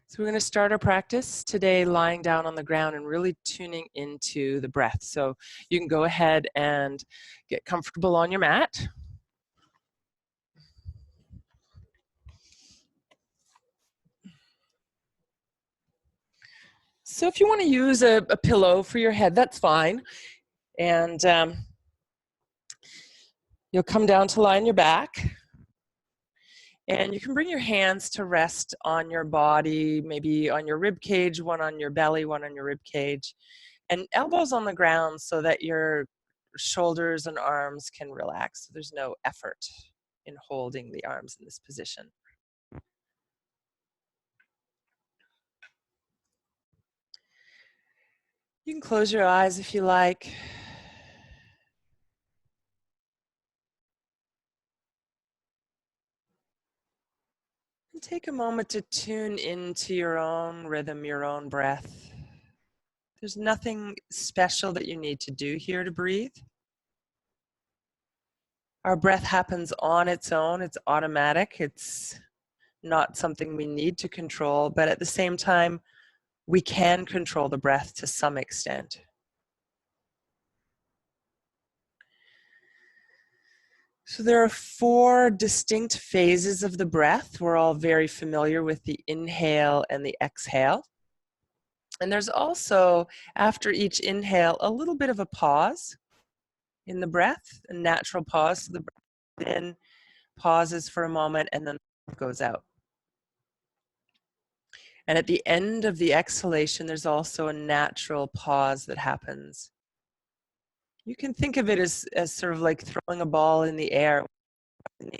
So we're going to start our practice today lying down on the ground and really tuning into the breath. So you can go ahead and get comfortable on your mat. So if you want to use a pillow for your head, that's fine. And you'll come down to lie on your back. And you can bring your hands to rest on your body, maybe on your rib cage, one on your belly, one on your rib cage, and elbows on the ground so that your shoulders and arms can relax. So there's no effort in holding the arms in this position. You can close your eyes if you like. And take a moment to tune into your own rhythm, your own breath. There's nothing special that you need to do here to breathe. Our breath happens on its own. It's automatic. It's not something we need to control, but at the same time, we can control the breath to some extent. So there are 4 distinct phases of the breath. We're all very familiar with the inhale and the exhale. And there's also, after each inhale, a little bit of a pause in the breath, a natural pause. So the breath in pauses for a moment and then goes out. And at the end of the exhalation, there's also a natural pause that happens. You can think of it as sort of like throwing a ball in the air,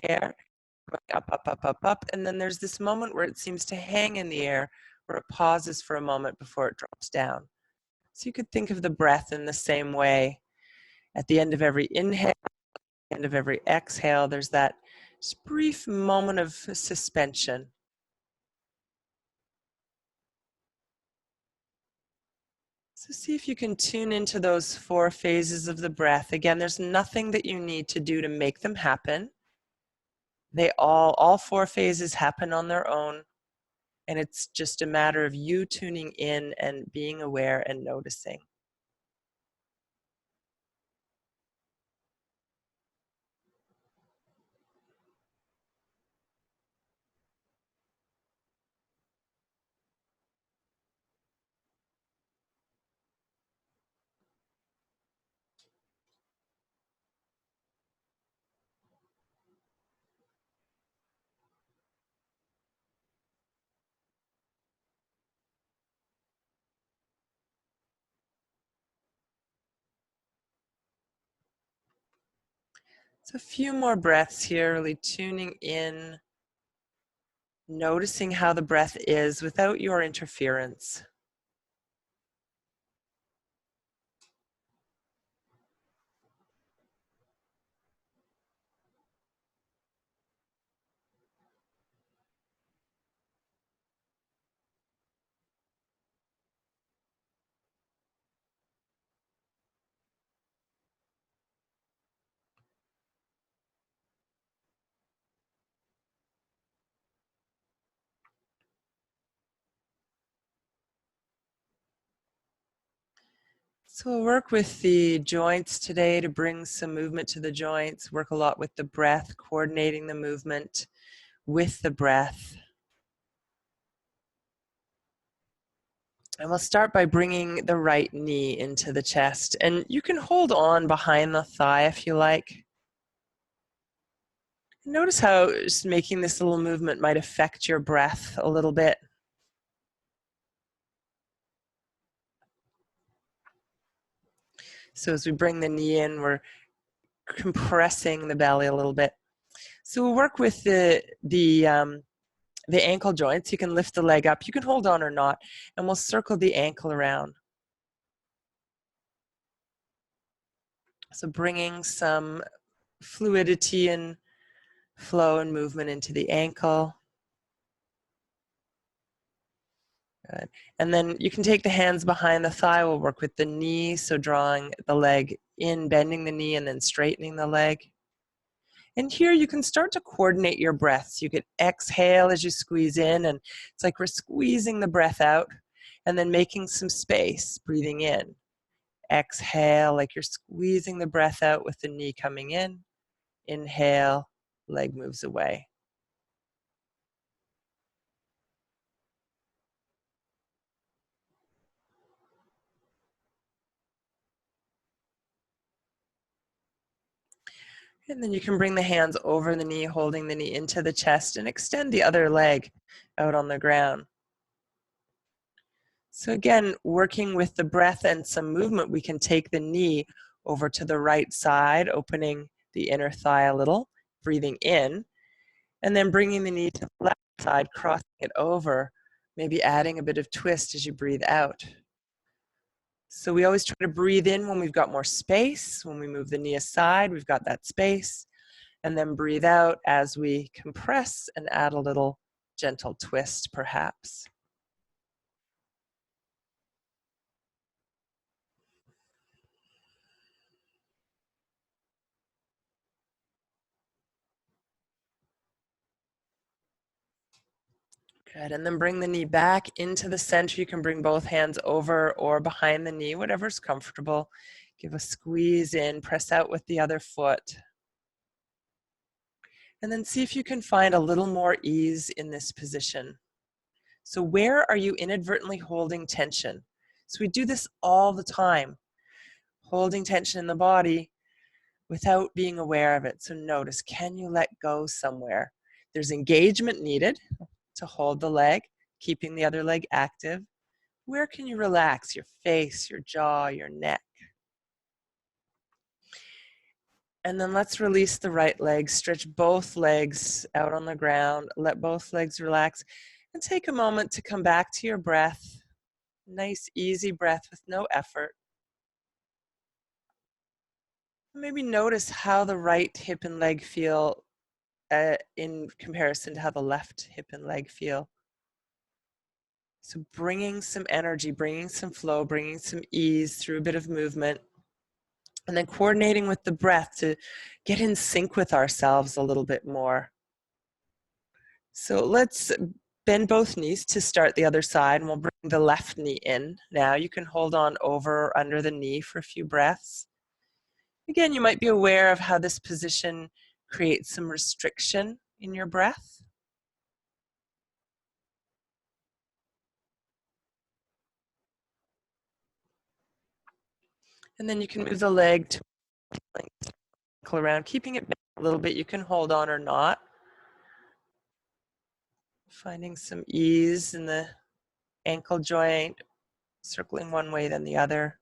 up, up, up, up, up. And then there's this moment where it seems to hang in the air, where it pauses for a moment before it drops down. So you could think of the breath in the same way. At the end of every inhale, at the end of every exhale, there's that brief moment of suspension. So see if you can tune into those 4 phases of the breath. Again, there's nothing that you need to do to make them happen. They all 4 phases happen on their own, and it's just a matter of you tuning in and being aware and noticing. So a few more breaths here, really tuning in, noticing how the breath is without your interference. So we'll work with the joints today to bring some movement to the joints, work a lot with the breath, coordinating the movement with the breath. And we'll start by bringing the right knee into the chest. And you can hold on behind the thigh if you like. Notice how just making this little movement might affect your breath a little bit. So as we bring the knee in, we're compressing the belly a little bit. So we'll work with the ankle joints. You can lift the leg up. You can hold on or not, and we'll circle the ankle around. So bringing some fluidity and flow and movement into the ankle. Good. And then you can take the hands behind the thigh. We'll work with the knee, so drawing the leg in, bending the knee, and then straightening the leg. And here you can start to coordinate your breaths. You could exhale as you squeeze in, and it's like we're squeezing the breath out and then making some space, breathing in. Exhale, like you're squeezing the breath out with the knee coming in. Inhale, leg moves away. And then you can bring the hands over the knee, holding the knee into the chest, and extend the other leg out on the ground. So again, working with the breath and some movement, we can take the knee over to the right side, opening the inner thigh a little, breathing in, and then bringing the knee to the left side, crossing it over, maybe adding a bit of twist as you breathe out. So we always try to breathe in when we've got more space. When we move the knee aside, we've got that space. And then breathe out as we compress and add a little gentle twist, perhaps. Good, and then bring the knee back into the center. You can bring both hands over or behind the knee, whatever's comfortable. Give a squeeze in, press out with the other foot. And then see if you can find a little more ease in this position. So where are you inadvertently holding tension? So we do this all the time, holding tension in the body without being aware of it. So notice, can you let go somewhere? There's engagement needed to hold the leg, keeping the other leg active. Where can you relax? Your face, your jaw, your neck. And then let's release the right leg. Stretch both legs out on the ground. Let both legs relax. And take a moment to come back to your breath. Nice, easy breath with no effort. Maybe notice how the right hip and leg feel in comparison to how the left hip and leg feel. So bringing some energy, bringing some flow, bringing some ease through a bit of movement, and then coordinating with the breath to get in sync with ourselves a little bit more. So let's bend both knees to start the other side, and we'll bring the left knee in. Now you can hold on over or under the knee for a few breaths. Again, you might be aware of how this position creates some restriction in your breath. And then you can move the leg to ankle around, keeping it a little bit. You can hold on or not. Finding some ease in the ankle joint, circling one way then the other.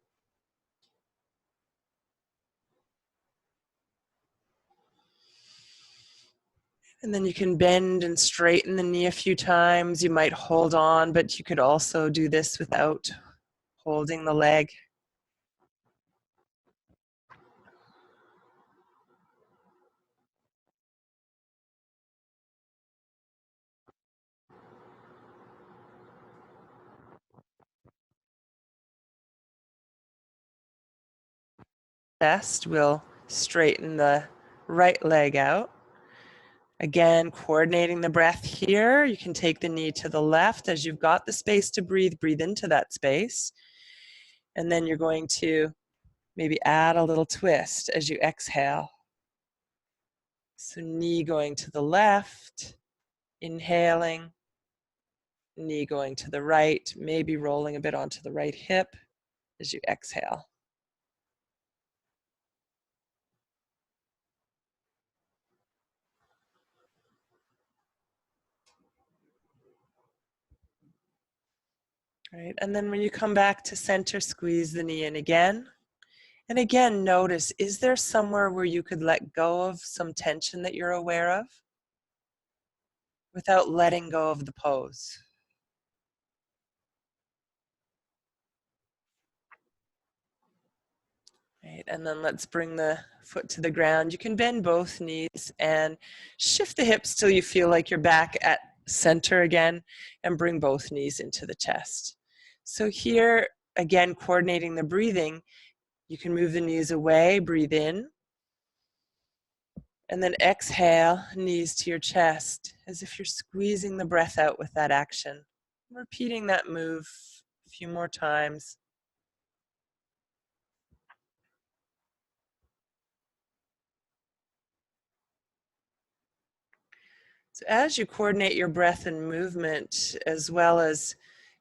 And then you can bend and straighten the knee a few times. You might hold on, but you could also do this without holding the leg. Best, we'll straighten the right leg out. Again, coordinating the breath here. You can take the knee to the left as you've got the space to breathe. Breathe into that space. And then you're going to maybe add a little twist as you exhale. So knee going to the left, inhaling, knee going to the right, maybe rolling a bit onto the right hip as you exhale. Right, and then when you come back to center, squeeze the knee in again. And again, notice, is there somewhere where you could let go of some tension that you're aware of without letting go of the pose? Right, and then let's bring the foot to the ground. You can bend both knees and shift the hips till you feel like you're back at center again, and bring both knees into the chest. So here, again, coordinating the breathing, you can move the knees away, breathe in, And then exhale, knees to your chest, as if you're squeezing the breath out with that action. Repeating that move a few more times. So as you coordinate your breath and movement, as well as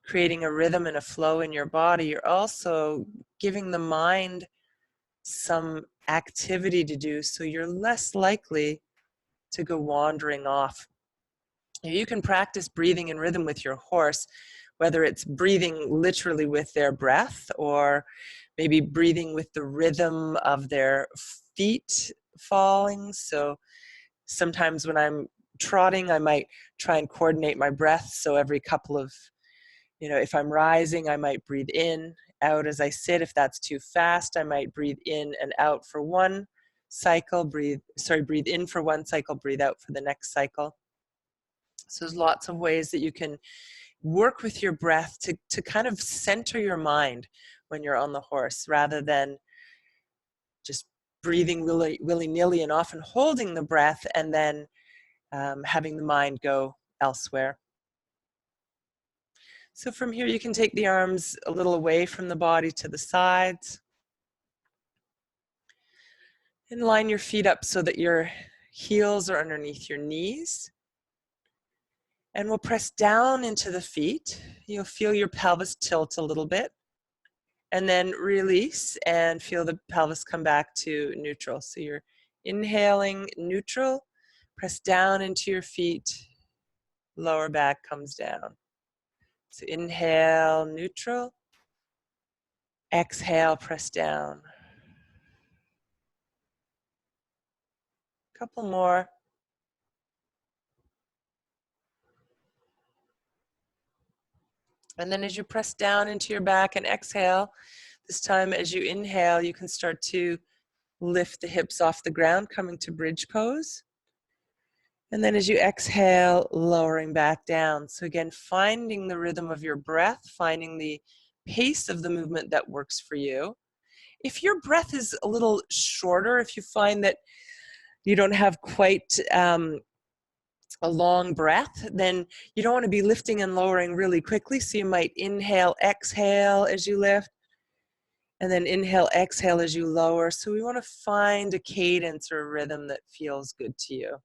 creating a rhythm and a flow in your body, you're also giving the mind some activity to do, so you're less likely to go wandering off. You can practice breathing in rhythm with your horse, whether it's breathing literally with their breath or maybe breathing with the rhythm of their feet falling. So sometimes when I'm trotting, I might try and coordinate my breath. So every couple of, if I'm rising, I might breathe in, out as I sit. If that's too fast, I might breathe in and out for one cycle, breathe in for one cycle, breathe out for the next cycle. So there's lots of ways that you can work with your breath to kind of center your mind when you're on the horse, rather than just breathing willy-nilly and often holding the breath and then having the mind go elsewhere. So from here, you can take the arms a little away from the body to the sides. And line your feet up so that your heels are underneath your knees. And we'll press down into the feet. You'll feel your pelvis tilt a little bit. And then release and feel the pelvis come back to neutral. So you're inhaling neutral, press down into your feet, lower back comes down. So inhale, neutral. Exhale, press down. Couple more. And then as you press down into your back and exhale, this time as you inhale, you can start to lift the hips off the ground, coming to bridge pose. And then as you exhale, lowering back down. So again, finding the rhythm of your breath, finding the pace of the movement that works for you. If your breath is a little shorter, if you find that you don't have quite a long breath, then you don't want to be lifting and lowering really quickly. So you might inhale, exhale as you lift, and then inhale, exhale as you lower. So we want to find a cadence or a rhythm that feels good to you.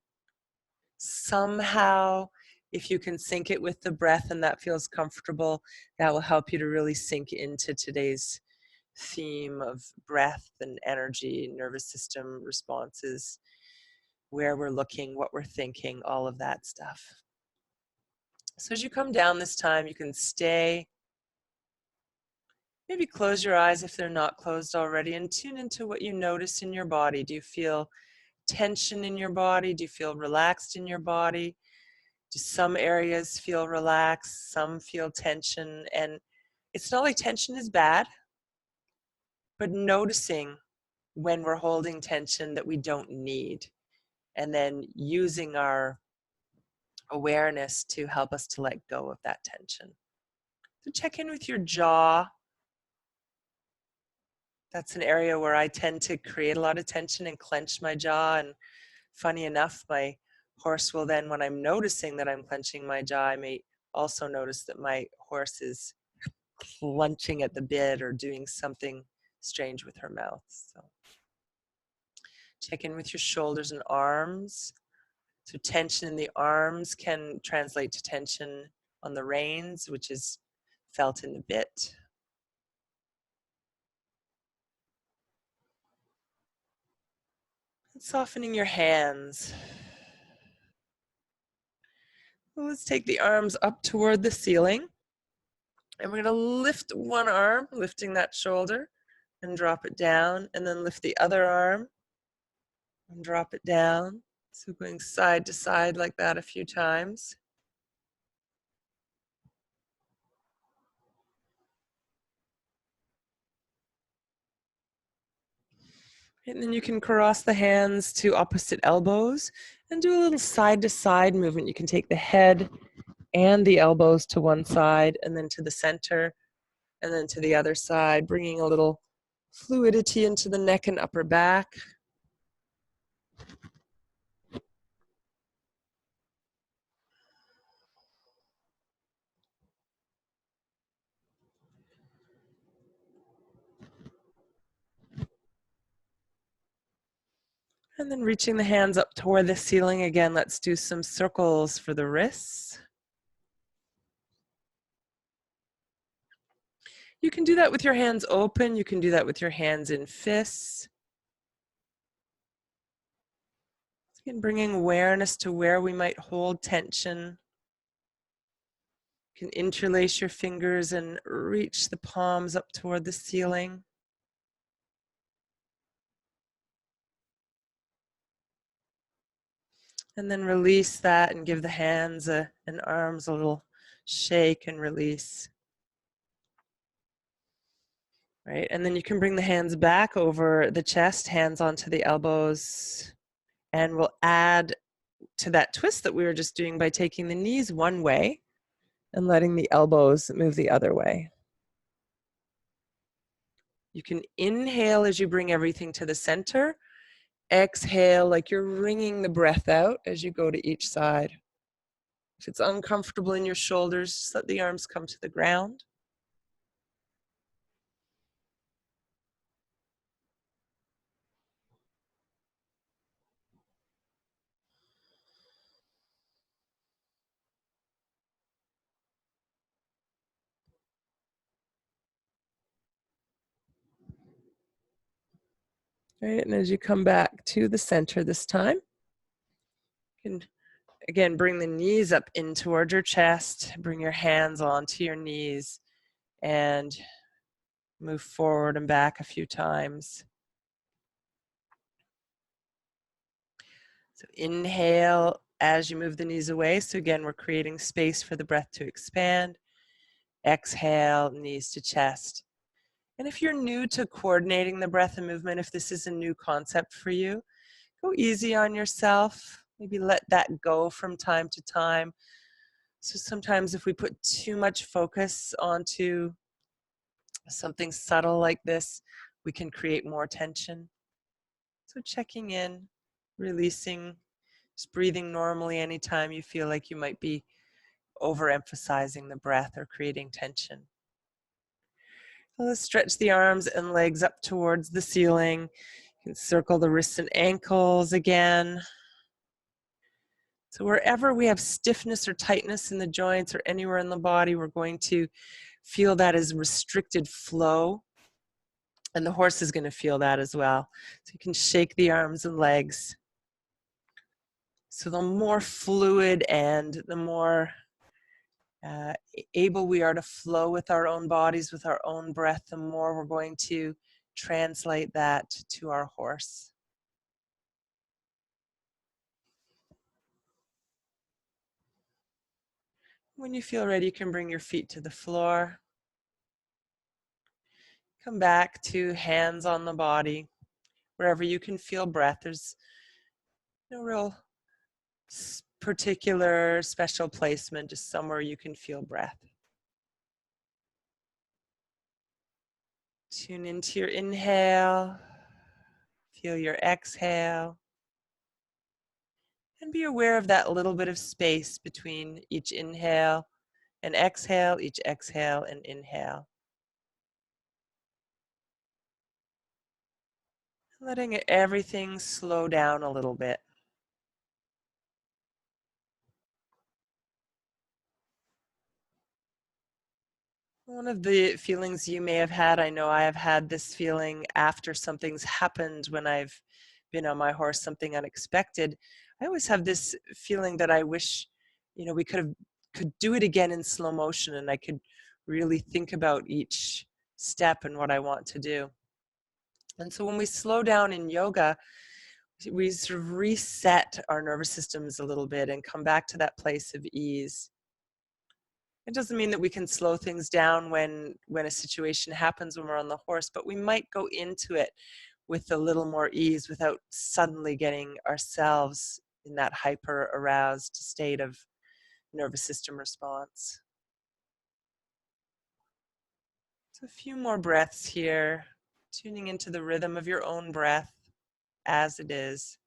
Somehow, if you can sync it with the breath and that feels comfortable, that will help you to really sink into today's theme of breath and energy, nervous system responses, where we're looking, what we're thinking, all of that stuff. So as you come down this time, you can stay. Maybe close your eyes if they're not closed already and tune into what you notice in your body. Do you feel tension in your body? Do you feel relaxed in your body? Do some areas feel relaxed? Some feel tension? And it's not like tension is bad, but noticing when we're holding tension that we don't need, and then using our awareness to help us to let go of that tension. So check in with your jaw. That's an area where I tend to create a lot of tension and clench my jaw. And funny enough, my horse will then, when I'm noticing that I'm clenching my jaw, I may also notice that my horse is clenching at the bit or doing something strange with her mouth. So check in with your shoulders and arms. So tension in the arms can translate to tension on the reins, which is felt in the bit. And softening your hands. Well, let's take the arms up toward the ceiling. And we're going to lift one arm, lifting that shoulder, and drop it down. And then lift the other arm and drop it down. So going side to side like that a few times. And then you can cross the hands to opposite elbows and do a little side to side movement. You can take the head and the elbows to one side and then to the center and then to the other side, bringing a little fluidity into the neck and upper back. And then reaching the hands up toward the ceiling again, let's do some circles for the wrists. You can do that with your hands open. You can do that with your hands in fists. Again, bringing awareness to where we might hold tension. You can interlace your fingers and reach the palms up toward the ceiling. And then release that and give the hands and arms a little shake and release. Right, and then you can bring the hands back over the chest, hands onto the elbows, and we'll add to that twist that we were just doing by taking the knees one way and letting the elbows move the other way. You can inhale as you bring everything to the center. Exhale like you're wringing the breath out as you go to each side. If it's uncomfortable in your shoulders, just let the arms come to the ground. Right, and as you come back to the center this time, you can again bring the knees up in toward your chest, bring your hands onto your knees, and move forward and back a few times. So inhale as you move the knees away. So again, we're creating space for the breath to expand. Exhale, knees to chest. And if you're new to coordinating the breath and movement, if this is a new concept for you, go easy on yourself. Maybe let that go from time to time. So sometimes if we put too much focus onto something subtle like this, we can create more tension. So checking in, releasing, just breathing normally anytime you feel like you might be overemphasizing the breath or creating tension. Let's stretch the arms and legs up towards the ceiling. You can circle the wrists and ankles again. So wherever we have stiffness or tightness in the joints or anywhere in the body, we're going to feel that as restricted flow. And the horse is going to feel that as well. So you can shake the arms and legs. So the more fluid and the more able we are to flow with our own bodies, with our own breath, the more we're going to translate that to our horse. When you feel ready, you can bring your feet to the floor. Come back to hands on the body. Wherever you can feel breath, there's no real particular special placement, just somewhere you can feel breath. Tune into your inhale, feel your exhale, and be aware of that little bit of space between each inhale and exhale, each exhale and inhale. Letting everything slow down a little bit. One of the feelings you may have had, I know I have had this feeling after something's happened when I've been on my horse, something unexpected. I always have this feeling that I wish, we could do it again in slow motion and I could really think about each step and what I want to do. And so when we slow down in yoga, we sort of reset our nervous systems a little bit and come back to that place of ease. It doesn't mean that we can slow things down when a situation happens when we're on the horse, but we might go into it with a little more ease without suddenly getting ourselves in that hyper aroused state of nervous system response. So a few more breaths here, tuning into the rhythm of your own breath as it is.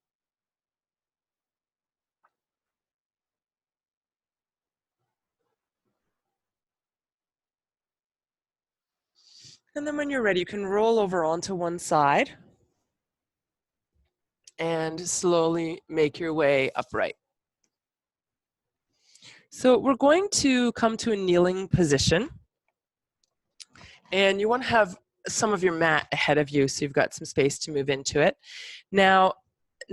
And then when you're ready, you can roll over onto one side. and slowly make your way upright. So we're going to come to a kneeling position, and you want to have some of your mat ahead of you so you've got some space to move into it. Now,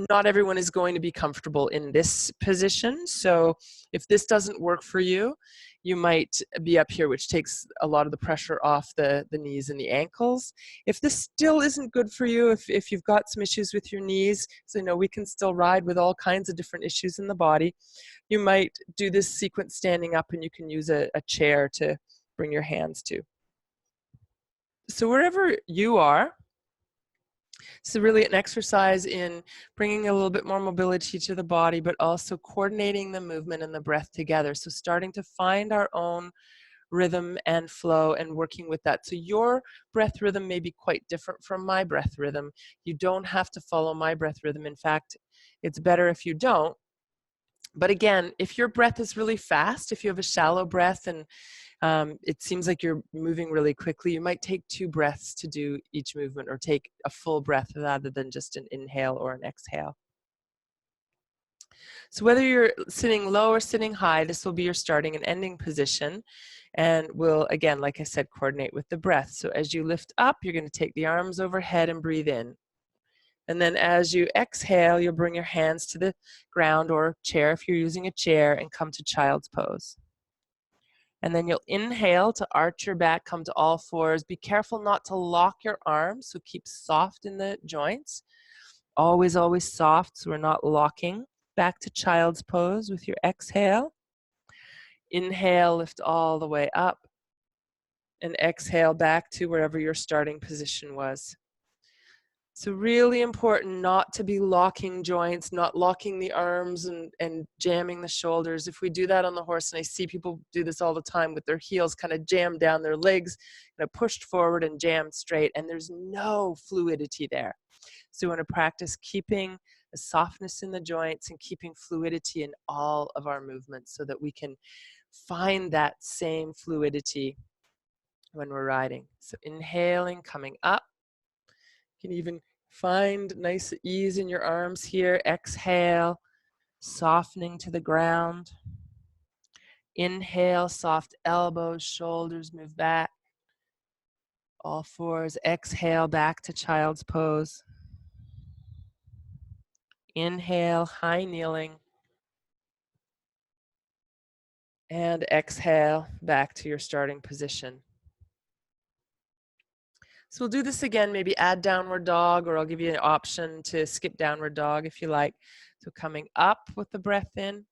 not everyone is going to be comfortable in this position, so if this doesn't work for you, you might be up here, which takes a lot of the pressure off the knees and the ankles. If this still isn't good for you, if you've got some issues with your knees, so you know we can still ride with all kinds of different issues in the body, you might do this sequence standing up, and you can use a chair to bring your hands to. So wherever you are, it's really an exercise in bringing a little bit more mobility to the body, but also coordinating the movement and the breath together. So starting to find our own rhythm and flow and working with that. So your breath rhythm may be quite different from my breath rhythm. You don't have to follow my breath rhythm. In fact, it's better if you don't. But again, if your breath is really fast, if you have a shallow breath and it seems like you're moving really quickly, you might take 2 breaths to do each movement, or take a full breath rather than just an inhale or an exhale. So whether you're sitting low or sitting high, this will be your starting and ending position. And we'll, again, like I said, coordinate with the breath. So as you lift up, you're going to take the arms overhead and breathe in. And then as you exhale, you'll bring your hands to the ground or chair if you're using a chair, and come to child's pose. And then you'll inhale to arch your back, come to all fours. Be careful not to lock your arms, so keep soft in the joints. Always, always soft, so we're not locking. Back to child's pose with your exhale. Inhale, lift all the way up. And exhale back to wherever your starting position was. So really important not to be locking joints, not locking the arms and jamming the shoulders. If we do that on the horse, and I see people do this all the time with their heels kind of jammed down, their legs pushed forward and jammed straight, and there's no fluidity there. So we want to practice keeping a softness in the joints and keeping fluidity in all of our movements so that we can find that same fluidity when we're riding. So inhaling, coming up. You can even find nice ease in your arms here. Exhale, softening to the ground. Inhale, soft elbows, shoulders move back. All fours. Exhale, back to child's pose. Inhale, high kneeling. And exhale, back to your starting position. So we'll do this again, maybe add downward dog, or I'll give you an option to skip downward dog if you like. So coming up with the breath in,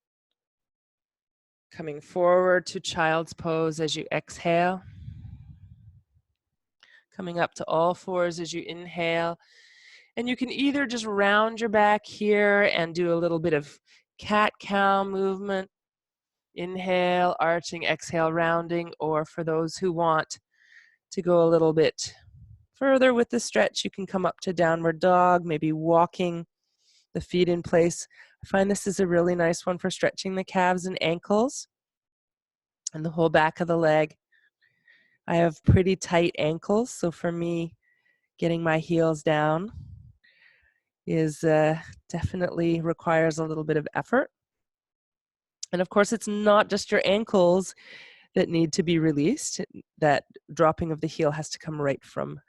coming forward to child's pose as you exhale, coming up to all fours as you inhale. And you can either just round your back here and do a little bit of cat-cow movement. Inhale, arching, exhale, rounding, or for those who want to go a little bit further with the stretch, you can come up to downward dog, maybe walking the feet in place. I find this is a really nice one for stretching the calves and ankles and the whole back of the leg. I have pretty tight ankles, so for me, getting my heels down is definitely requires a little bit of effort. And of course, it's not just your ankles that need to be released. That dropping of the heel has to come right from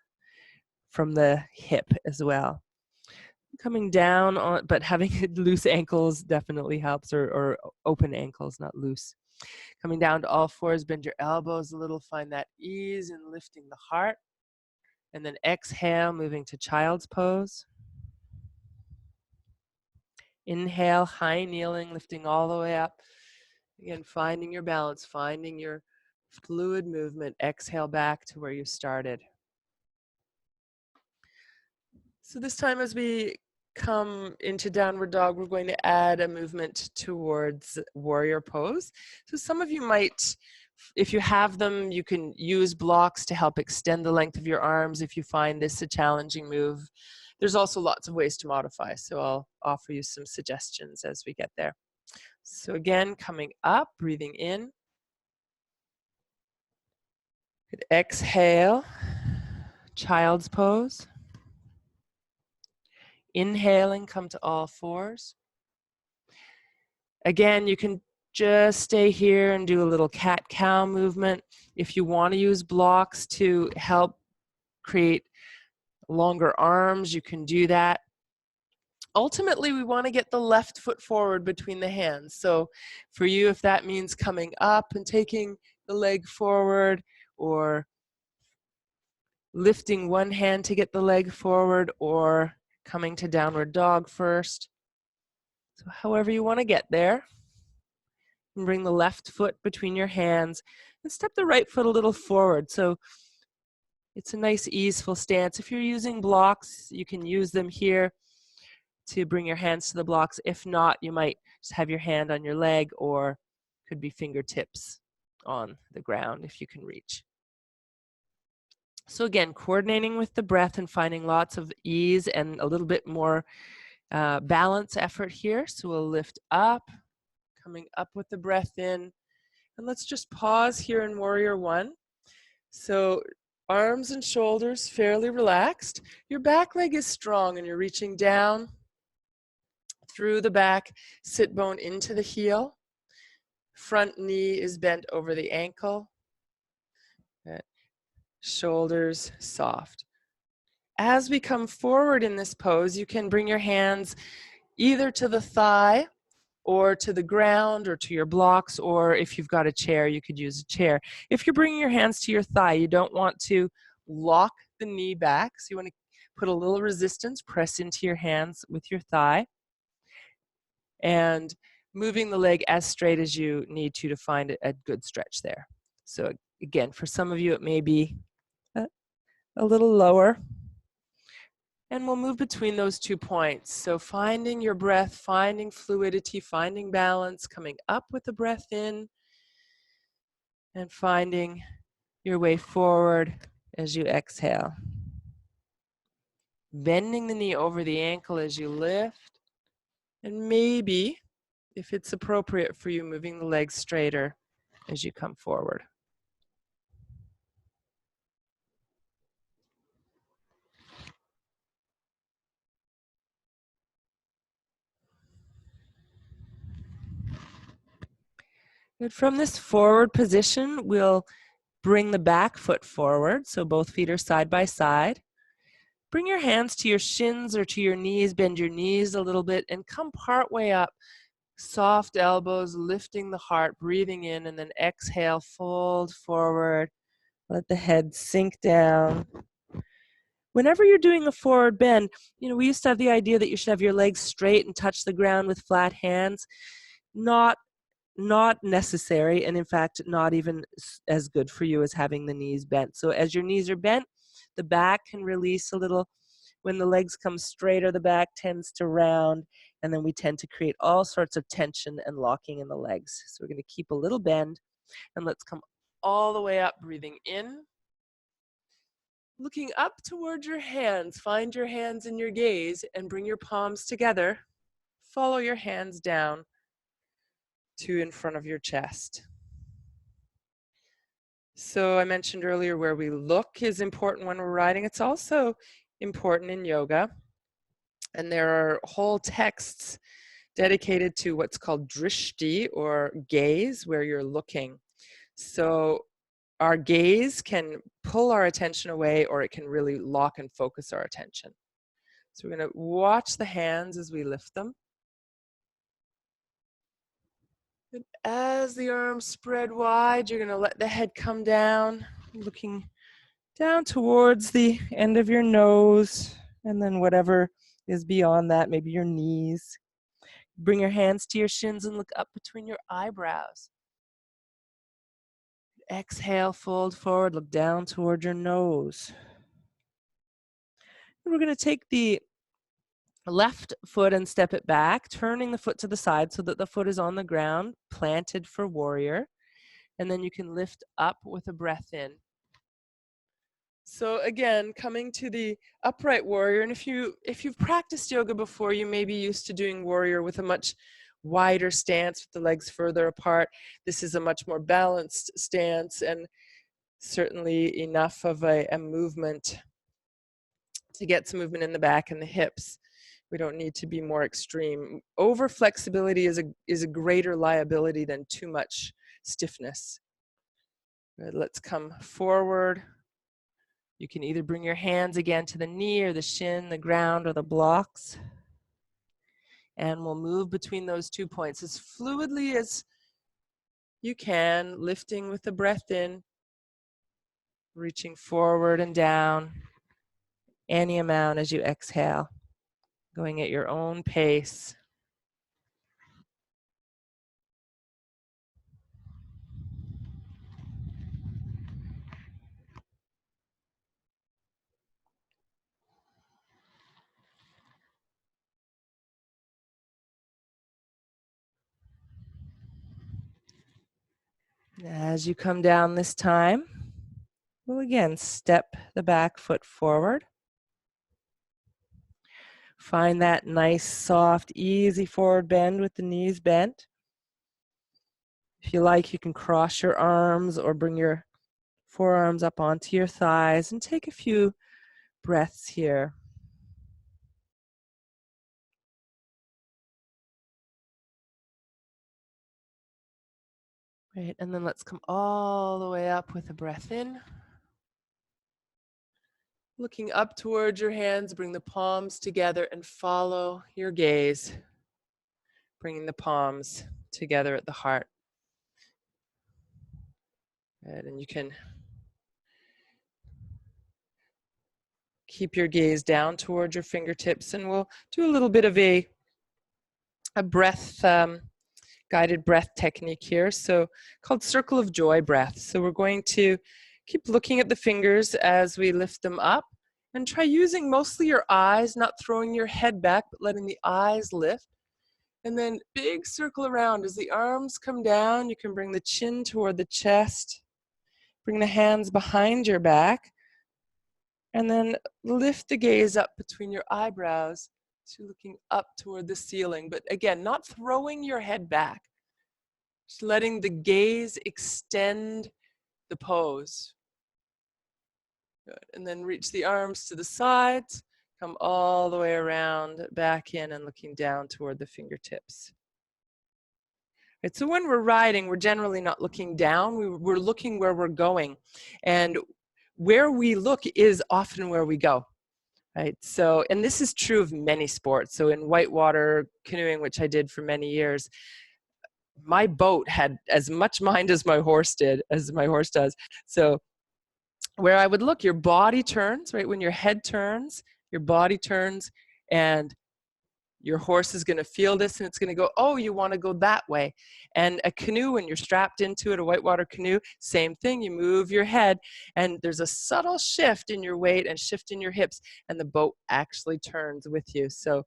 the hip as well. Coming down on, but having loose ankles definitely helps, or open ankles, not loose. Coming down to all fours, bend your elbows a little, find that ease in lifting the heart. And then exhale, moving to child's pose. Inhale, high kneeling, lifting all the way up. Again, finding your balance, finding your fluid movement. Exhale back to where you started. So this time as we come into downward dog, we're going to add a movement towards warrior pose. So some of you might, if you have them, you can use blocks to help extend the length of your arms if you find this a challenging move. There's also lots of ways to modify, so I'll offer you some suggestions as we get there. So again, coming up, breathing in. Exhale, child's pose. Inhaling, come to all fours. Again, you can just stay here and do a little cat-cow movement. If you want to use blocks to help create longer arms, you can do that. Ultimately, we want to get the left foot forward between the hands. So for you, if that means coming up and taking the leg forward, or lifting one hand to get the leg forward, or coming to downward dog first. So however you want to get there. And bring the left foot between your hands and step the right foot a little forward. So it's a nice easeful stance. If you're using blocks, you can use them here to bring your hands to the blocks. If not, you might just have your hand on your leg, or could be fingertips on the ground if you can reach. So again, coordinating with the breath and finding lots of ease and a little bit more balance effort here. So we'll lift up, coming up with the breath in. And let's just pause here in Warrior One. So arms and shoulders fairly relaxed. Your back leg is strong and you're reaching down through the back, sit bone into the heel. Front knee is bent over the ankle. Shoulders soft. As we come forward in this pose, you can bring your hands either to the thigh or to the ground or to your blocks, or if you've got a chair, you could use a chair. If you're bringing your hands to your thigh, you don't want to lock the knee back. So you want to put a little resistance, press into your hands with your thigh, and moving the leg as straight as you need to find a good stretch there. So again, for some of you, it may be a little lower. And we'll move between those 2 points. So finding your breath, finding fluidity, finding balance, coming up with the breath in, and finding your way forward as you exhale. Bending the knee over the ankle as you lift, and maybe, if it's appropriate for you, moving the legs straighter as you come forward. And from this forward position, we'll bring the back foot forward, so both feet are side by side. Bring your hands to your shins or to your knees, bend your knees a little bit, and come part way up. Soft elbows, lifting the heart, breathing in, and then exhale, fold forward. Let the head sink down. Whenever you're doing a forward bend, we used to have the idea that you should have your legs straight and touch the ground with flat hands. Not necessary, and in fact, not even as good for you as having the knees bent. So as your knees are bent, the back can release a little. When the legs come straighter, the back tends to round, and then we tend to create all sorts of tension and locking in the legs. So we're going to keep a little bend, and let's come all the way up, breathing in. Looking up toward your hands, find your hands in your gaze, and bring your palms together. Follow your hands down to in front of your chest. So I mentioned earlier where we look is important when we're riding. It's also important in yoga. And there are whole texts dedicated to what's called drishti, or gaze, where you're looking. So our gaze can pull our attention away, or it can really lock and focus our attention. So we're going to watch the hands as we lift them. And as the arms spread wide, you're going to let the head come down, looking down towards the end of your nose, and then whatever is beyond that, maybe your knees. Bring your hands to your shins and look up between your eyebrows. Exhale, fold forward, look down toward your nose. And we're going to take the left foot and step it back, turning the foot to the side so that the foot is on the ground, planted for warrior. And then you can lift up with a breath in. So again, coming to the upright warrior, and if you've practiced yoga before, you may be used to doing warrior with a much wider stance with the legs further apart. This is a much more balanced stance, and certainly enough of a movement to get some movement in the back and the hips We don't need to be more extreme. Over flexibility is a greater liability than too much stiffness. Good. Let's come forward. You can either bring your hands again to the knee or the shin, the ground, or the blocks. And we'll move between those 2 points as fluidly as you can, lifting with the breath in, reaching forward and down, any amount as you exhale, going at your own pace. As you come down this time, we'll again step the back foot forward. Find that nice, soft, easy forward bend with the knees bent. If you like, you can cross your arms or bring your forearms up onto your thighs and take a few breaths here. Great, and then let's come all the way up with a breath in. Looking up towards your hands, bring the palms together and follow your gaze, bringing the palms together at the heart. Good, and you can keep your gaze down towards your fingertips, and we'll do a little bit of a breath, guided breath technique here, so called circle of joy breath. So we're going to keep looking at the fingers as we lift them up, and try using mostly your eyes, not throwing your head back, but letting the eyes lift. And then big circle around. As the arms come down, you can bring the chin toward the chest, bring the hands behind your back, and then lift the gaze up between your eyebrows. So you're looking up toward the ceiling, but again, not throwing your head back. Just letting the gaze extend the pose. Good. And then reach the arms to the sides, come all the way around, back in, and looking down toward the fingertips. Right, so when we're riding, we're generally not looking down, we're looking where we're going. And where we look is often where we go. Right, so, and this is true of many sports. So in whitewater canoeing, which I did for many years, my boat had as much mind as my horse does. So where I would look, your body turns, right? When your head turns, your body turns, and your horse is going to feel this, and it's going to go, oh, you want to go that way. And a canoe, when you're strapped into it, a whitewater canoe, same thing. You move your head, and there's a subtle shift in your weight and shift in your hips, and the boat actually turns with you. So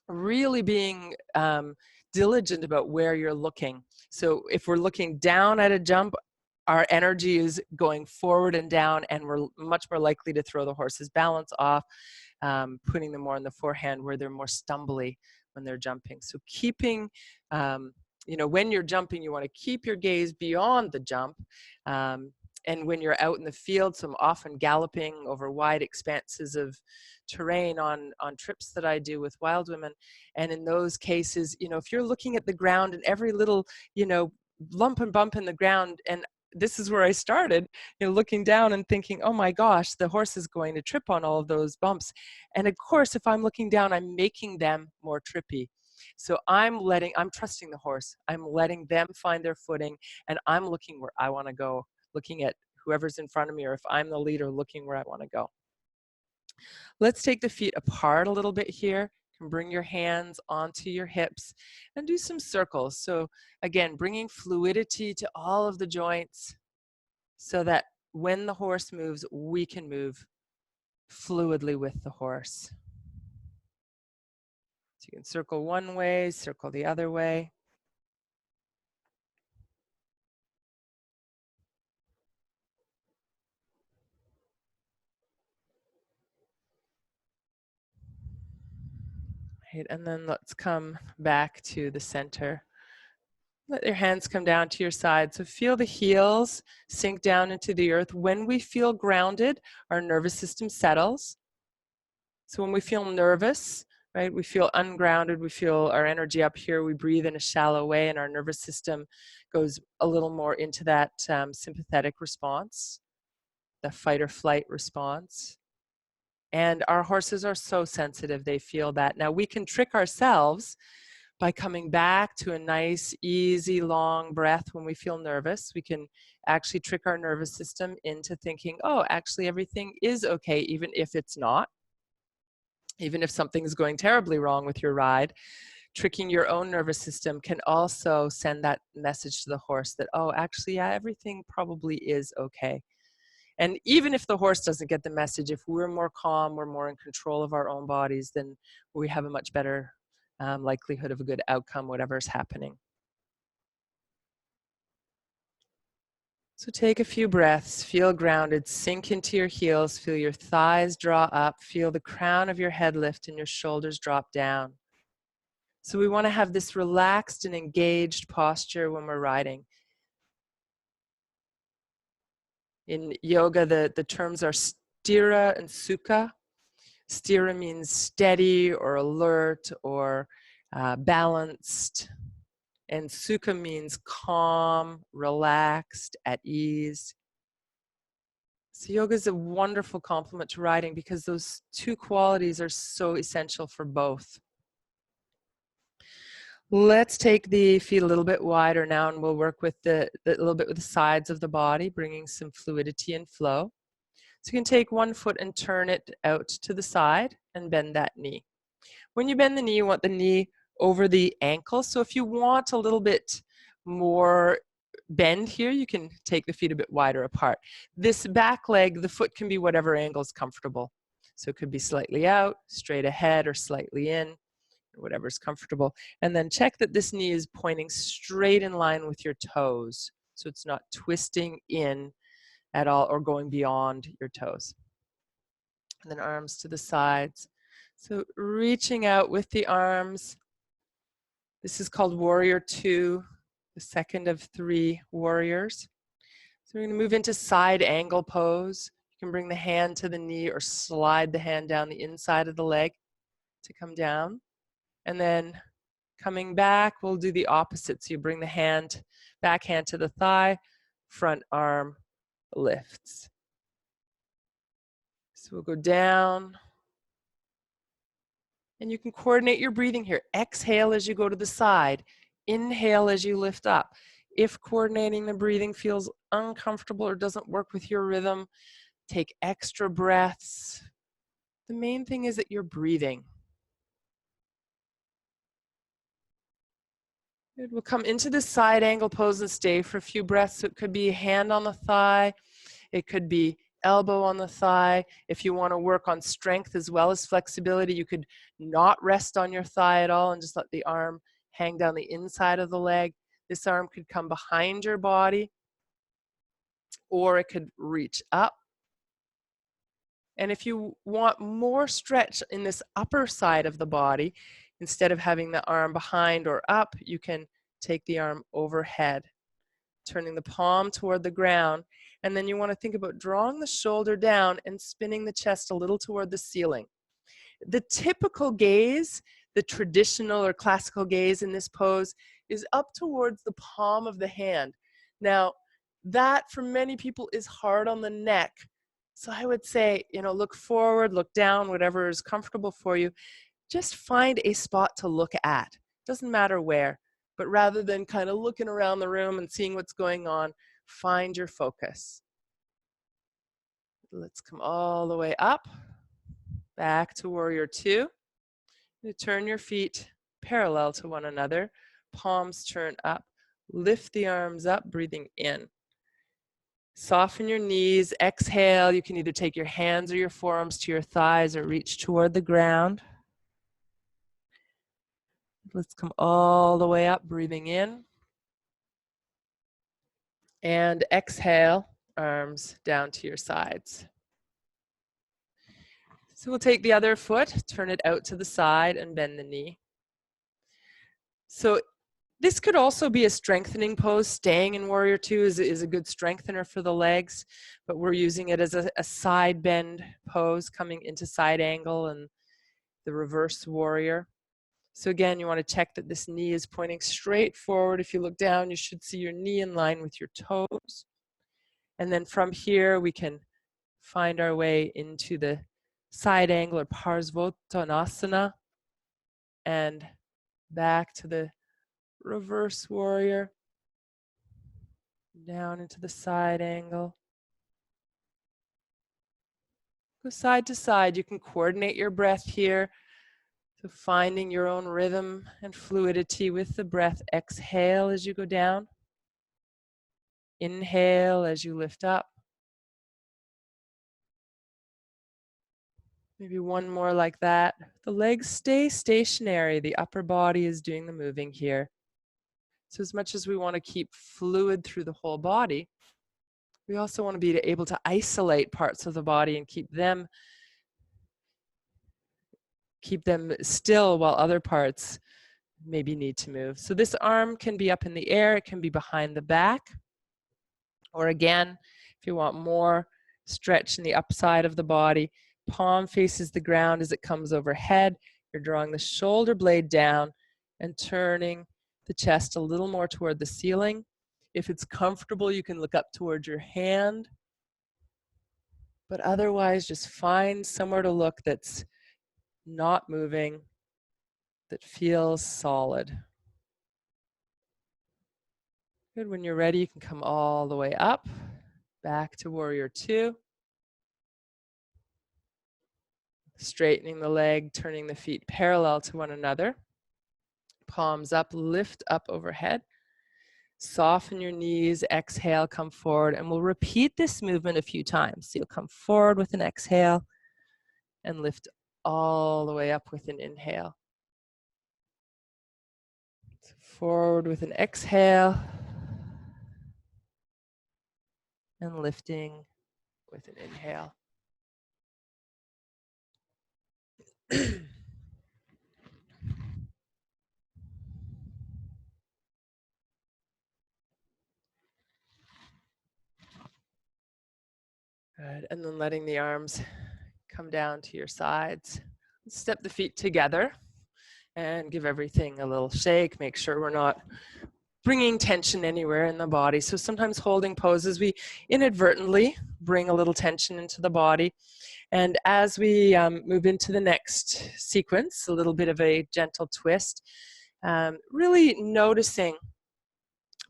really being diligent about where you're looking. So if we're looking down at a jump, our energy is going forward and down, and we're much more likely to throw the horse's balance off, putting them more in the forehand where they're more stumbly when they're jumping. So keeping, when you're jumping, you want to keep your gaze beyond the jump. And when you're out in the field, so I'm often galloping over wide expanses of terrain on trips that I do with wild women. And in those cases, if you're looking at the ground and every little, lump and bump in the ground, and this is where I started, looking down and thinking, oh my gosh, the horse is going to trip on all of those bumps. And of course, if I'm looking down, I'm making them more trippy. So I'm trusting the horse. I'm letting them find their footing, and I'm looking where I want to go, looking at whoever's in front of me, or if I'm the leader, looking where I want to go. Let's take the feet apart a little bit here. You can bring your hands onto your hips and do some circles. So again, bringing fluidity to all of the joints so that when the horse moves, we can move fluidly with the horse. So you can circle one way, circle the other way. Right, and then let's come back to the center. Let your hands come down to your side. So feel the heels sink down into the earth. When we feel grounded, our nervous system settles. So when we feel nervous, right? We feel ungrounded, we feel our energy up here, we breathe in a shallow way, and our nervous system goes a little more into that sympathetic response, the fight or flight response. And our horses are so sensitive, they feel that. Now we can trick ourselves by coming back to a nice, easy, long breath when we feel nervous. We can actually trick our nervous system into thinking, oh, actually everything is okay, even if it's not. Even if something's going terribly wrong with your ride, tricking your own nervous system can also send that message to the horse that, oh, actually, yeah, everything probably is okay. And even if the horse doesn't get the message, if we're more calm, we're more in control of our own bodies, then we have a much better likelihood of a good outcome, whatever's happening. So take a few breaths, feel grounded, sink into your heels, feel your thighs draw up, feel the crown of your head lift and your shoulders drop down. So we want to have this relaxed and engaged posture when we're riding. In yoga, the terms are sthira and sukha. Sthira means steady or alert or balanced. And sukha means calm, relaxed, at ease. So yoga is a wonderful complement to riding because those two qualities are so essential for both. Let's take the feet a little bit wider now, and we'll work with a little bit with the sides of the body, bringing some fluidity and flow. So you can take one foot and turn it out to the side and bend that knee. When you bend the knee, you want the knee over the ankle. So if you want a little bit more bend here, you can take the feet a bit wider apart. This back leg, the foot can be whatever angle is comfortable. So it could be slightly out, straight ahead, or slightly in, whatever's comfortable. And then check that this knee is pointing straight in line with your toes. So it's not twisting in at all or going beyond your toes. And then arms to the sides. So reaching out with the arms. This is called Warrior 2, the second of 3 warriors. So we're going to move into side angle pose. You can bring the hand to the knee or slide the hand down the inside of the leg to come down. And then coming back, we'll do the opposite. So you bring the hand, back hand to the thigh, front arm lifts. So we'll go down. And you can coordinate your breathing here. Exhale as you go to the side. Inhale as you lift up. If coordinating the breathing feels uncomfortable or doesn't work with your rhythm, take extra breaths. The main thing is that you're breathing. Good. We'll come into the side angle pose and stay for a few breaths. So it could be hand on the thigh. It could be elbow on the thigh. If you want to work on strength as well as flexibility, you could not rest on your thigh at all and just let the arm hang down the inside of the leg. This arm could come behind your body, or it could reach up. And if you want more stretch in this upper side of the body, instead of having the arm behind or up, you can take the arm overhead, turning the palm toward the ground. And then you want to think about drawing the shoulder down and spinning the chest a little toward the ceiling. The typical gaze, the traditional or classical gaze in this pose, is up towards the palm of the hand. Now, that for many people is hard on the neck. So I would say, look forward, look down, whatever is comfortable for you. Just find a spot to look at. Doesn't matter where, but rather than kind of looking around the room and seeing what's going on, find your focus. Let's come all the way up, back to Warrior 2. You turn your feet parallel to one another, palms turn up, lift the arms up, breathing in. Soften your knees, exhale. You can either take your hands or your forearms to your thighs or reach toward the ground. Let's come all the way up, breathing in. And exhale, arms down to your sides. So we'll take the other foot, turn it out to the side and bend the knee. So this could also be a strengthening pose. Staying in Warrior 2 is a good strengthener for the legs, but we're using it as a side bend pose, coming into side angle and the reverse warrior. So again, you want to check that this knee is pointing straight forward. If you look down, you should see your knee in line with your toes. And then from here, we can find our way into the side angle or Parsvottanasana and back to the reverse warrior, down into the side angle. Go side to side. You can coordinate your breath here. So finding your own rhythm and fluidity with the breath. Exhale as you go down. Inhale as you lift up. Maybe one more like that. The legs stay stationary. The upper body is doing the moving here. So as much as we want to keep fluid through the whole body, we also want to be able to isolate parts of the body and keep them still while other parts maybe need to move. So this arm can be up in the air, it can be behind the back, or again, if you want more stretch in the upside of the body, palm faces the ground as it comes overhead. You're drawing the shoulder blade down and turning the chest a little more toward the ceiling. If it's comfortable, you can look up towards your hand, but otherwise just find somewhere to look that's not moving, that feels solid. Good. When you're ready, you can come all the way up, back to warrior two. Straightening the leg, turning the feet parallel to one another. Palms up, lift up overhead. Soften your knees, exhale, come forward, and we'll repeat this movement a few times. So you'll come forward with an exhale and lift all the way up with an inhale. So forward with an exhale and lifting with an inhale. Good. And then letting the arms come down to your sides. Step the feet together and give everything a little shake. Make sure we're not bringing tension anywhere in the body. So sometimes holding poses, we inadvertently bring a little tension into the body. And as we move into the next sequence, a little bit of a gentle twist, really noticing,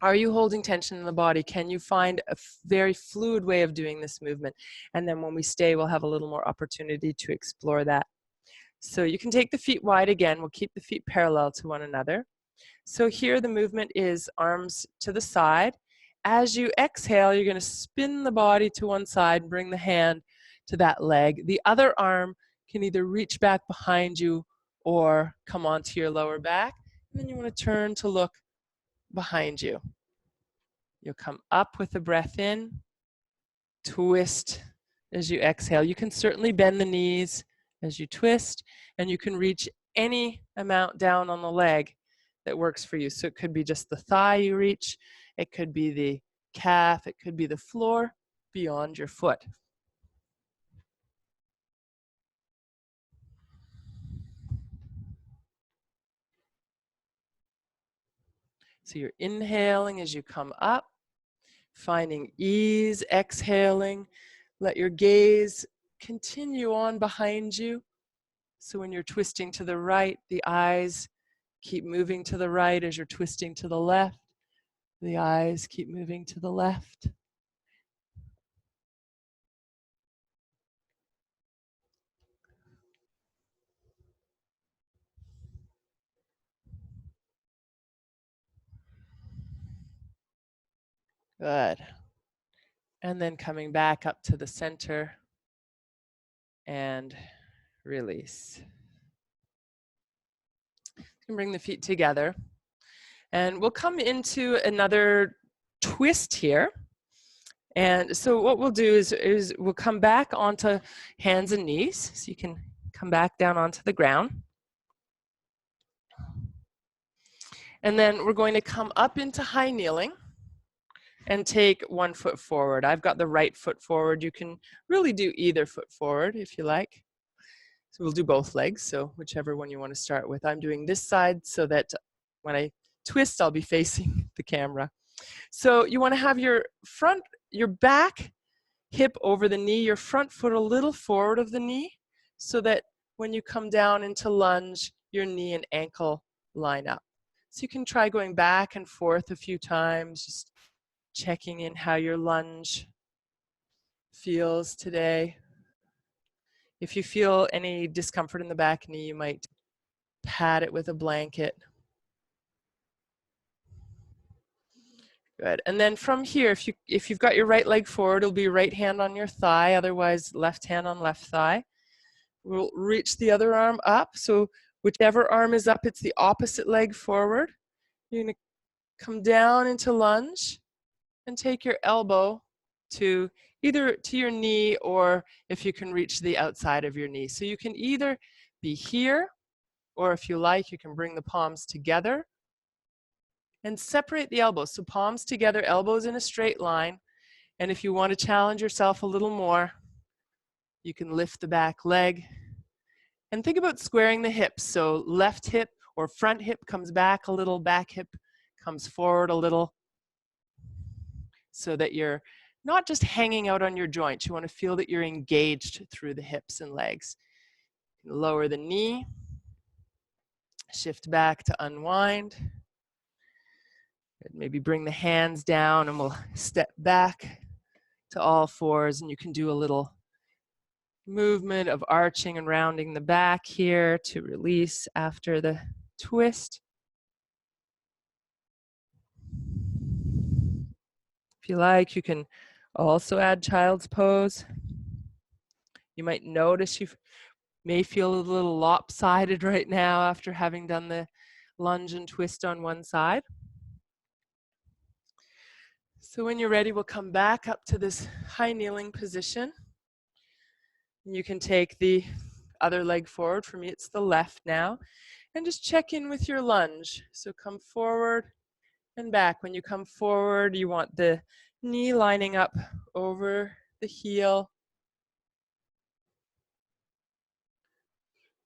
are you holding tension in the body? Can you find a very fluid way of doing this movement? And then when we stay, we'll have a little more opportunity to explore that. So you can take the feet wide again. We'll keep the feet parallel to one another. So here the movement is arms to the side. As you exhale, you're going to spin the body to one side and bring the hand to that leg. The other arm can either reach back behind you or come onto your lower back. And then you want to turn to look behind you. You'll come up with the breath in, twist as you exhale. You can certainly bend the knees as you twist, and you can reach any amount down on the leg that works for you. So it could be just the thigh you reach, it could be the calf, it could be the floor beyond your foot. So you're inhaling as you come up, finding ease, exhaling. Let your gaze continue on behind you. So when you're twisting to the right, the eyes keep moving to the right. As you're twisting to the left, the eyes keep moving to the left. Good. And then coming back up to the center and release. You can bring the feet together. And we'll come into another twist here. And so what we'll do is we'll come back onto hands and knees. So you can come back down onto the ground. And then we're going to come up into high kneeling and take one foot forward. I've got the right foot forward. You can really do either foot forward if you like. So we'll do both legs, so whichever one you want to start with. I'm doing this side so that when I twist, I'll be facing the camera. So you want to have your back hip over the knee, your front foot a little forward of the knee, so that when you come down into lunge, your knee and ankle line up. So you can try going back and forth a few times, just checking in how your lunge feels today. If you feel any discomfort in the back knee, you might pat it with a blanket. Good. And then from here, if you've got your right leg forward, it'll be right hand on your thigh, otherwise left hand on left thigh. We'll reach the other arm up. So whichever arm is up, it's the opposite leg forward. You're going to come down into lunge and take your elbow to either to your knee, or if you can reach the outside of your knee. So you can either be here, or if you like, you can bring the palms together and separate the elbows. So palms together, elbows in a straight line. And if you want to challenge yourself a little more, you can lift the back leg. And think about squaring the hips. So left hip or front hip comes back a little, back hip comes forward a little, so that you're not just hanging out on your joints. You want to feel that you're engaged through the hips and legs. Lower the knee, shift back to unwind. Maybe bring the hands down and we'll step back to all fours, and you can do a little movement of arching and rounding the back here to release after the twist. If you like, you can also add child's pose. You might notice you may feel a little lopsided right now after having done the lunge and twist on one side. So when you're ready, we'll come back up to this high kneeling position. You can take the other leg forward. For me, it's the left now. And just check in with your lunge. So come forward and back. When you come forward, you want the knee lining up over the heel.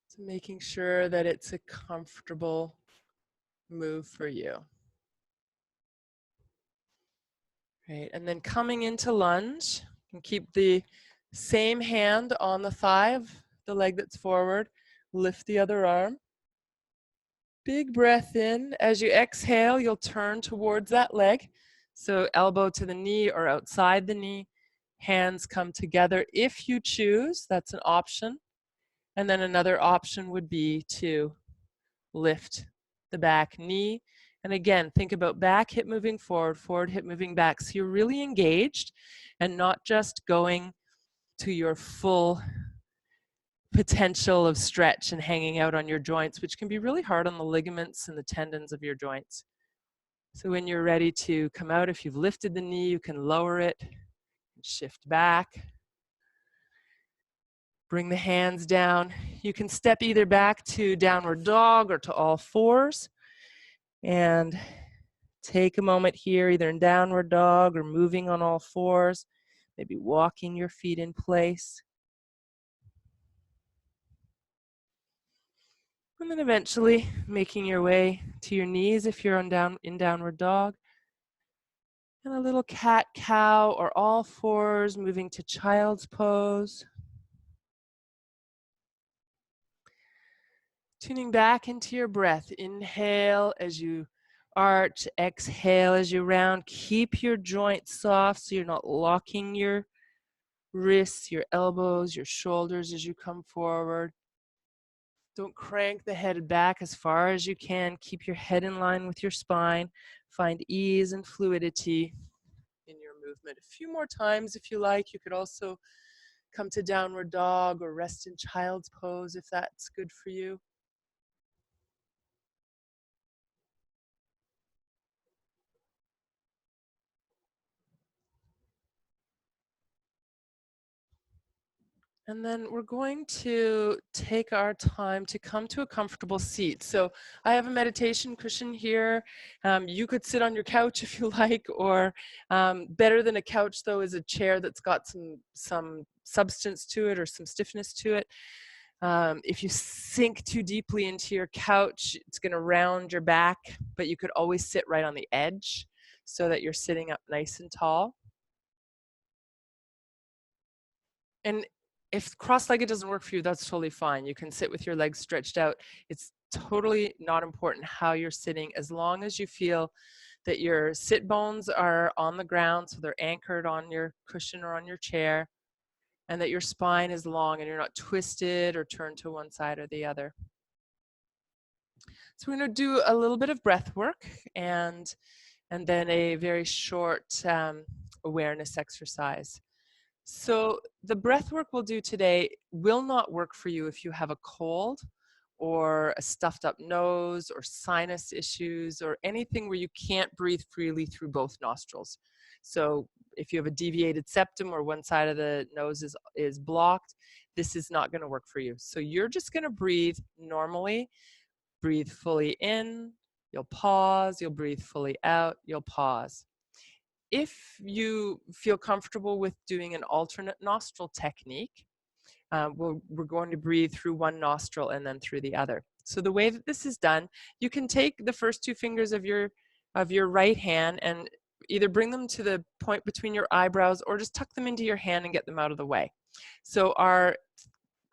So making sure that it's a comfortable move for you. Right, and then coming into lunge, and keep the same hand on the thigh of the leg that's forward. Lift the other arm. Big breath in. As you exhale, you'll turn towards that leg. So elbow to the knee or outside the knee. Hands come together if you choose. That's an option. And then another option would be to lift the back knee. And again, think about back hip moving forward, forward hip moving back. So you're really engaged and not just going to your full potential of stretch and hanging out on your joints, which can be really hard on the ligaments and the tendons of your joints. So when you're ready to come out, if you've lifted the knee, you can lower it, shift back. Bring the hands down. You can step either back to downward dog or to all fours. And take a moment here, either in downward dog or moving on all fours. Maybe walking your feet in place. And then eventually making your way to your knees if you're in downward dog. And a little cat-cow or all fours, moving to child's pose. Tuning back into your breath. Inhale as you arch, exhale as you round. Keep your joints soft so you're not locking your wrists, your elbows, your shoulders as you come forward. Don't crank the head back as far as you can. Keep your head in line with your spine. Find ease and fluidity in your movement. A few more times if you like. You could also come to downward dog or rest in child's pose if that's good for you. And then we're going to take our time to come to a comfortable seat. So I have a meditation cushion here. You could sit on your couch if you like, or better than a couch though is a chair that's got some substance to it or some stiffness to it. If you sink too deeply into your couch, it's going to round your back, but you could always sit right on the edge so that you're sitting up nice and tall. And if cross-legged doesn't work for you, that's totally fine. You can sit with your legs stretched out. It's totally not important how you're sitting, as long as you feel that your sit bones are on the ground, so they're anchored on your cushion or on your chair, and that your spine is long and you're not twisted or turned to one side or the other. So we're going to do a little bit of breath work and then a very short awareness exercise. So the breath work we'll do today will not work for you if you have a cold or a stuffed up nose or sinus issues or anything where you can't breathe freely through both nostrils. So if you have a deviated septum or one side of the nose is blocked, this is not going to work for you. So you're just going to breathe normally. Breathe fully in, you'll pause, you'll breathe fully out, you'll pause. If you feel comfortable with doing an alternate nostril technique, we're going to breathe through one nostril and then through the other. So the way that this is done, you can take the first two fingers of your right hand and either bring them to the point between your eyebrows or just tuck them into your hand and get them out of the way. So our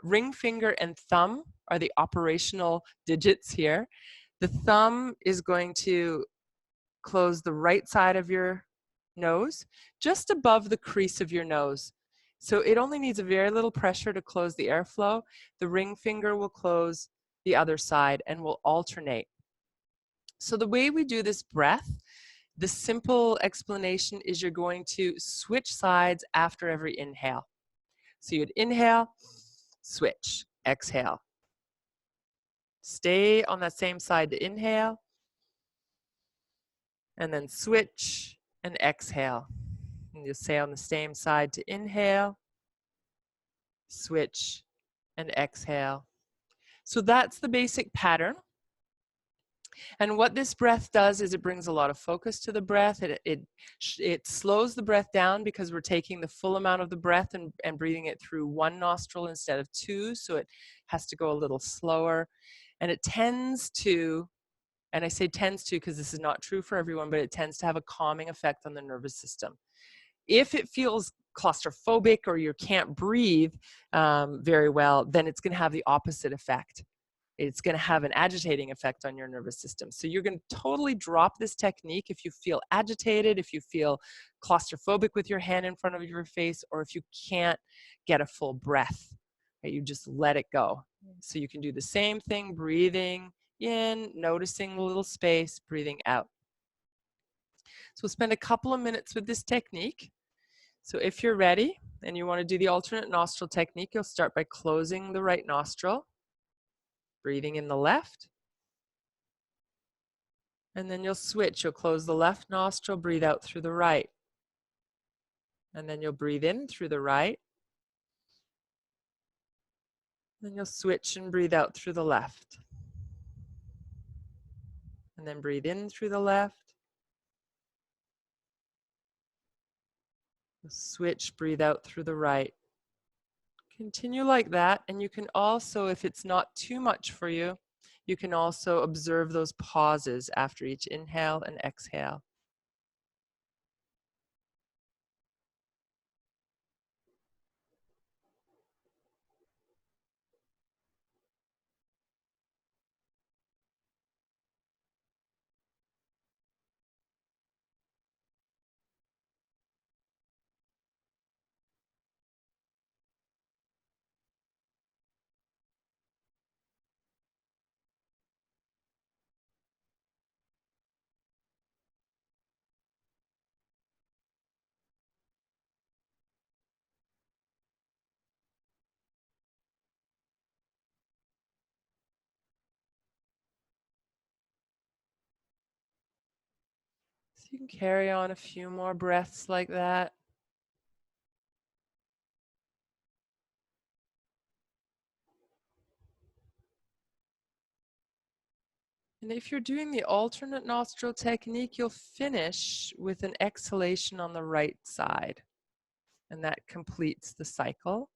ring finger and thumb are the operational digits here. The thumb is going to close the right side of your nose, just above the crease of your nose. So it only needs a very little pressure to close the airflow. The ring finger will close the other side and will alternate. So the way we do this breath, the simple explanation is you're going to switch sides after every inhale. So you'd inhale, switch, exhale. Stay on that same side to inhale, and then switch and exhale. And you'll stay on the same side to inhale, switch, and exhale. So that's the basic pattern. And what this breath does is it brings a lot of focus to the breath. It slows the breath down because we're taking the full amount of the breath and breathing it through one nostril instead of two. So it has to go a little slower. And it tends to, and I say tends to because this is not true for everyone, but it tends to have a calming effect on the nervous system. If it feels claustrophobic or you can't breathe very well, then it's going to have the opposite effect. It's going to have an agitating effect on your nervous system. So you're going to totally drop this technique if you feel agitated, if you feel claustrophobic with your hand in front of your face, or if you can't get a full breath. Right? You just let it go. So you can do the same thing, breathing in, noticing the little space, breathing out. So we'll spend a couple of minutes with this technique. So if you're ready and you want to do the alternate nostril technique, you'll start by closing the right nostril, breathing in the left, and then you'll switch. You'll close the left nostril, breathe out through the right, and then you'll breathe in through the right, then you'll switch and breathe out through the left, and then breathe in through the left, switch, breathe out through the right. Continue like that, and you can also, if it's not too much for you, you can also observe those pauses after each inhale and exhale. So you can carry on a few more breaths like that. And if you're doing the alternate nostril technique, you'll finish with an exhalation on the right side. And that completes the cycle.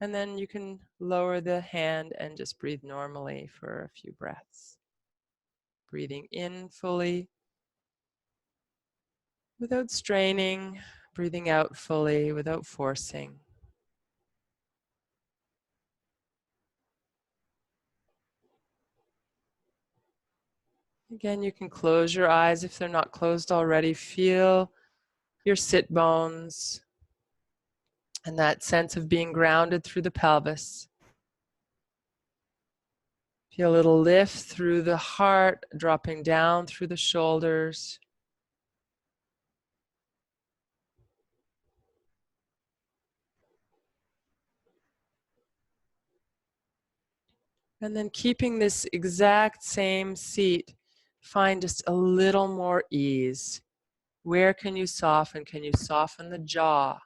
And then you can lower the hand and just breathe normally for a few breaths. Breathing in fully without straining, breathing out fully without forcing. Again, you can close your eyes if they're not closed already. Feel your sit bones and that sense of being grounded through the pelvis. Feel a little lift through the heart, dropping down through the shoulders. And then keeping this exact same seat, find just a little more ease. Where can you soften? Can you soften the jaw?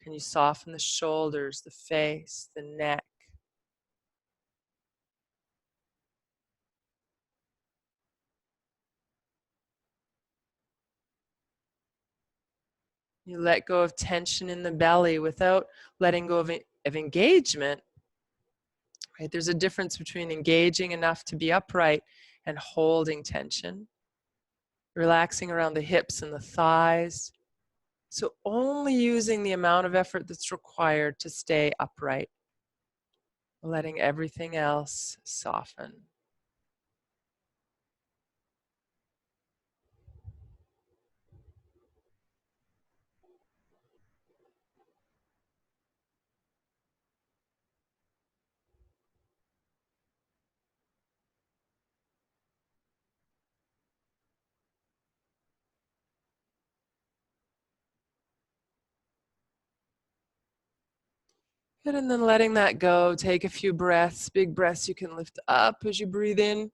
Can you soften the shoulders, the face, the neck? You let go of tension in the belly without letting go of engagement. Right? There's a difference between engaging enough to be upright and holding tension. Relaxing around the hips and the thighs. So only using the amount of effort that's required to stay upright. Letting everything else soften. Good, and then letting that go. Take a few breaths, big breaths you can lift up as you breathe in.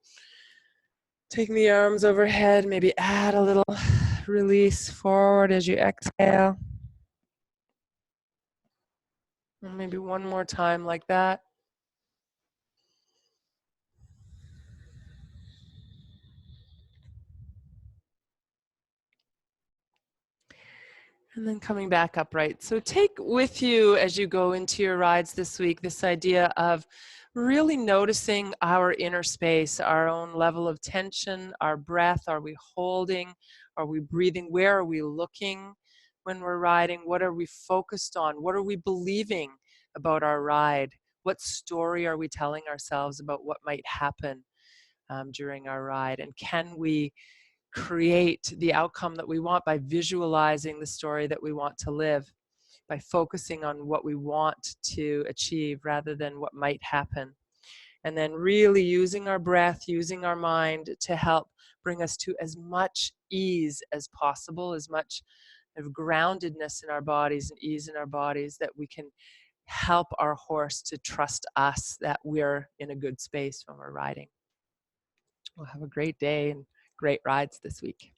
Taking the arms overhead, maybe add a little release forward as you exhale. And maybe one more time like that. And then coming back upright. So take with you as you go into your rides this week this idea of really noticing our inner space, our own level of tension, our breath. Are we holding? Are we breathing? Where are we looking when we're riding? What are we focused on? What are we believing about our ride? What story are we telling ourselves about what might happen during our ride? And can we create the outcome that we want by visualizing the story that we want to live, by focusing on what we want to achieve rather than what might happen? And then really using our breath, using our mind to help bring us to as much ease as possible, as much of groundedness in our bodies and ease in our bodies, that we can help our horse to trust us that we're in a good space when we're riding. We'll have a great day and great rides this week.